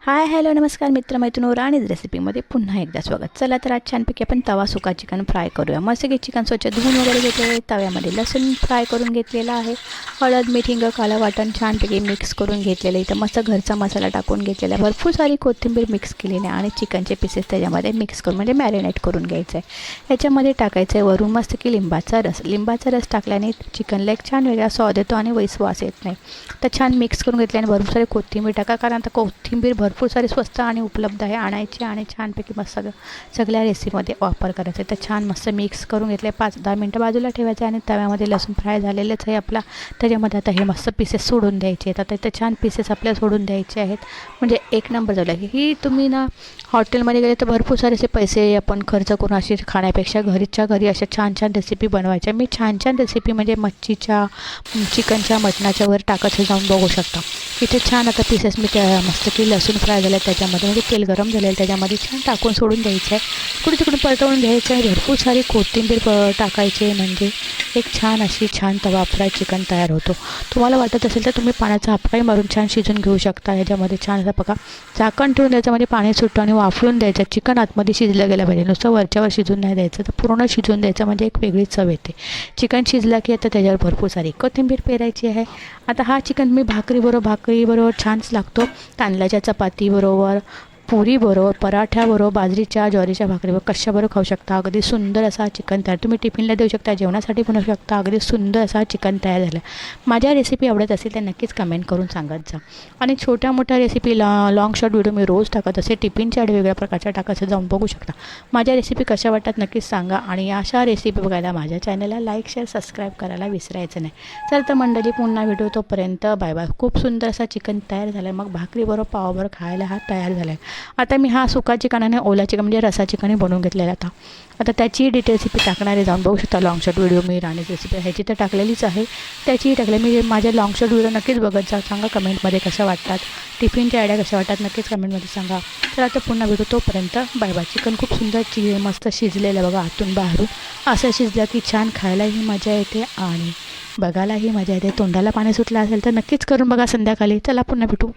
Hi hello नमस्कार मित्रमैत्रिणी राणीज रेसिपीमध्ये पुन्हा एकदा स्वागत. चला तर आज छानपैकी आपण तवा सुका चिकन फ्राय करूया. मस्त चिकन स्वच्छ धुवून वगैरे घेतलेले आहे. तव्यामध्ये लसूण फ्राय करून घेतलेला आहे. हळद मीठ हिंग काला वाटण छानपैकी मिक्स करून घेतलेलं आहे. इथं मस्त घरचा मसाला टाकून घेतलेला आहे. भरपूर सारी कोथिंबीर मिक्स केलेली आहे आणि चिकनचे पीसेस त्याच्यामध्ये मिक्स करून म्हणजे मॅरिनेट करून घ्यायचं आहे. याच्यामध्ये टाकायचं आहे वरून मस्त की लिंबाचा रस टाकल्याने चिकनला एक छान वेगळा स्वाद येतो आणि वास येत नाही. तर छान मिक्स करून घेतल्याने भरपूर सारी कोथिंबीर टाका, कारण आता कोथिंबीर भरपूर सारी स्वस्त आणि उपलब्ध आहे. आणायची आणि छानपैकी मस्त सगळ्या रेसिपीमध्ये वापर करायचा आहे. तर छान मस्त मिक्स करून घेतले. 5-10 मिनटं बाजूला ठेवायचं आणि तव्यामध्ये लसूण फ्राय झालेलंच आहे आपला. त्याच्यामध्ये आता हे मस्त पीसेस सोडून द्यायचे आहेत. आता इथं छान पीसेस आपल्याला सोडून द्यायचे आहेत. म्हणजे एक नंबर झालं. ही तुम्ही ना हॉटेलमध्ये गेले तर भरपूर सारे असे पैसे आपण खर्च करून अशी खाण्यापेक्षा घरीच्या घरी अशा छान छान रेसिपी बनवायच्या. मी छान रेसिपी म्हणजे मच्छीच्या, चिकनच्या, मटणाच्या वर टाकत जाऊन बघू शकता. इथे छान आता पीसेस मी त्या मस्त की लसूण फ्राय झालं त्याच्यामध्ये, म्हणजे तेल गरम झालेलं त्याच्यामध्ये छान टाकून सोडून द्यायचं आहे. तिकडून परतवून घ्यायचं आहे. भरपूर सारी कोथिंबीर टाकायची, म्हणजे एक छान तवा फ्राय चिकन तयार होतो. तुम्हाला वाटत असेल तर तुम्ही पाण्याचा हापकाही मारून छान शिजून घेऊ शकता. ह्याच्यामध्ये छान असं बघा झाकण ठेवून त्याच्यामध्ये पाणी सुटतं आणि वाफळून द्यायचं. चिकन आतमध्ये शिजलं गेलं पाहिजे, नुसतं वरच्यावर शिजून नाही द्यायचं. तर पूर्ण शिजून द्यायचं, म्हणजे एक वेगळी चव येते. चिकन शिजलं की आता त्याच्यावर भरपूर सारी कोथिंबीर पेरायची आहे. आता हा चिकन मी भाकरीबरोबर छानच लागतो. तांदळाच्या चपातीबरोबर, पुरीबरोबर, पराठ्याबरोबर, बाजरीच्या ज्वारीच्या भाकरीबरोबर कशाबरोबर खाऊ शकता. अगदी सुंदर असा चिकन तयार. तुम्ही टिफिनला देऊ शकता, जेवणासाठी बनवू शकता. अगदी सुंदर असा चिकन तयार झाला. माझ्या रेसिपी आवडत असेल तर नक्कीच कमेंट करून सांगत जा. आणि छोट्या मोठ्या रेसिपी लॉंग शॉर्ट व्हिडिओ मी रोज टाकत असे. टिफिनच्या वेगळ्या प्रकारच्या टाकायचं जाऊन बघू शकता. माझ्या रेसिपी कशा वाटतात नक्कीच सांगा. आणि अशा रेसिपी बघायला माझ्या चॅनलला लाईक शेअर सबस्क्राईब करायला विसरायचं नाही. चल तर मंडळी पुन्हा व्हिडिओ तोपर्यंत बाय बाय. खूप सुंदर असा चिकन तयार झाला आहे. मग भाकरीबरोबर पावाबरोबर खायला हा तयार झाला आहे. आता मी हा सुका चिकन आणि ओला चिकन म्हणजे रसा चिकन बनवून घेतलेला. आता त्याची डिटेल रेसिपी टाकणारे जाऊन बघू शकता. लॉंग शॉर्ट व्हिडिओ मी राणीच रेसिपी ह्याची तर टाकलेलीच आहे, त्याचीही टाकले. मी माझ्या लॉंग शॉर्ट व्हिडिओ नक्कीच बघत जा. सांगा कमेंटमध्ये कशा वाटतात, टिफिनच्या आयडिया कशा वाटतात नक्कीच कमेंटमध्ये सांगा. तर आता पुन्हा व्हिडिओ तोपर्यंत बाय बाय. चिकन खूप सुंदर मस्त शिजलेलं बघा आतून बाहेरून. असं शिजलं की छान खायलाही मजा येते आणि बघायलाही मजा येते. तोंडाला पाणी सुटलं असेल तर नक्कीच करून बघा संध्याकाळी. चला पुन्हा भेटू.